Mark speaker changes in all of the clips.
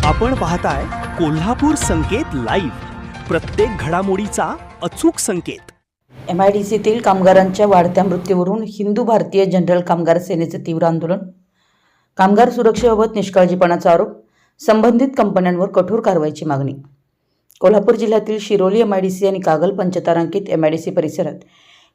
Speaker 1: आपण पाहताय कोल्हापूर संकेत लाईव्ह, प्रत्येक घडामोडीचा अचूक संकेत।
Speaker 2: MIDCतील कामगारांच्या वाढत्या मृत्यूवरून हिंदू भारतीय जनरल कामगार सेनेचे तीव्र आंदोलन, कामगार सुरक्षेबाबत निष्काळजीपणाचा आरोप, संबंधित कंपन्यांवर कठोर कारवाईची मागणी। कोल्हापूर जिल्ह्यातील शिरोली MIDC आणि कागल पंचतारांकित MIDC परिसरात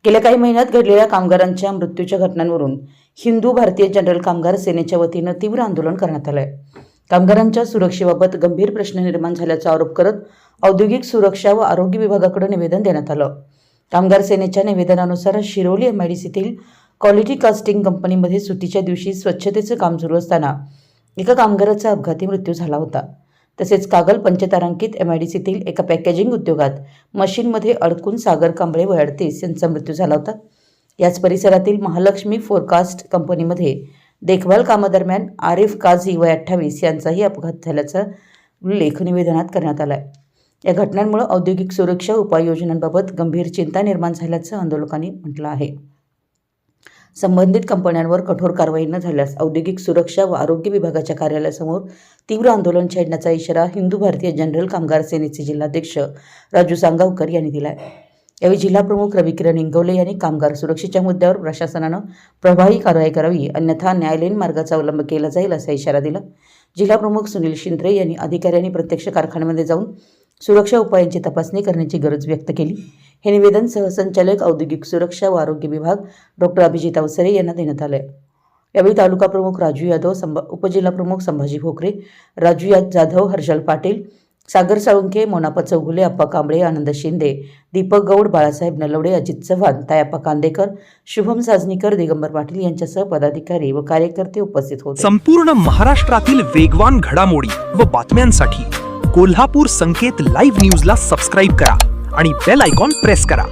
Speaker 2: गेल्या काही महिन्यात घडलेल्या कामगारांच्या मृत्यूच्या घटनांवरून हिंदू भारतीय जनरल कामगार सेनेच्या वतीनं तीव्र आंदोलन करण्यात आलं आहे। कामगारांच्या सुरक्षेबाबत गंभीर प्रश्न निर्माण झाल्याचा आरोप करत औद्योगिक सुरक्षा व आरोग्य विभागाकडे निवेदन देण्यात आलं। कामगार सेनेच्या निवेदनानुसार शिरोली MIDCतील क्वालिटी कास्टिंग कंपनीमध्ये सुट्टीच्या दिवशी स्वच्छतेचं काम सुरू असताना एका कामगाराचा अपघाती मृत्यू झाला होता। तसेच कागल पंचतारांकित MIDCतील एका पॅकेजिंग उद्योगात मशीनमध्ये अडकून सागर कांबळे वय 38 यांचा मृत्यू झाला होता। याच परिसरातील महालक्ष्मी फोरकास्ट कंपनीमध्ये देखभाल कामादरम्यान आरिफ काझी वय 28 यांचाही अपघात झाल्याचा उल्लेख निवेदनात करण्यात आला आहे। या घटनांमुळे औद्योगिक सुरक्षा उपाययोजनांबाबत गंभीर चिंता निर्माण झाल्याचं आंदोलकांनी म्हटलं आहे। संबंधित कंपन्यांवर कठोर कारवाई न झाल्यास औद्योगिक सुरक्षा व आरोग्य विभागाच्या कार्यालयासमोर तीव्र आंदोलन छेडण्याचा इशारा हिंदू भारतीय जनरल कामगार सेनेचे जिल्हाध्यक्ष राजू सांगावकर यांनी दिला आहे। यावेळी जिल्हाप्रमुख रविकिरण इंगवले यांनी कामगार सुरक्षेच्या मुद्द्यावर प्रशासनानं प्रभावी कारवाई करावी, अन्यथा न्यायालयीन मार्गाचा अवलंब केला जाईल असा इशारा दिला। जिल्हाप्रमुख सुनील शिंद्रे यांनी अधिकाऱ्यांनी प्रत्यक्ष कारखान्यामध्ये जाऊन सुरक्षा उपायांची तपासणी करण्याची गरज व्यक्त केली। हे निवेदन सहसंचालक औद्योगिक सुरक्षा व आरोग्य विभाग डॉक्टर अभिजित अवसरे यांना देण्यात आले। यावेळी तालुका प्रमुख राजू यादव, उपजिल्हाप्रमुख संभाजी भोकरे, राजू जाधव, हर्षल पाटील, सागर साळुंखे, मोनापा चौगुले, अप्पा कांबळे, आनंद शिंदे, दीपक गौड, बाळासाहेब नलवडे, अजित चव्हाण, तायाप्पा कांदेकर, शुभम साजनीकर, दिगंबर पाटील यांच्यासह पदाधिकारी व कार्यकर्ते उपस्थित होते।
Speaker 1: संपूर्ण महाराष्ट्रातील वेगवान घडामोडी व बातम्यांसाठी कोल्हापूर संकेत लाईव्ह न्यूजला सबस्क्राईब करा आणि बेल आयकॉन प्रेस करा।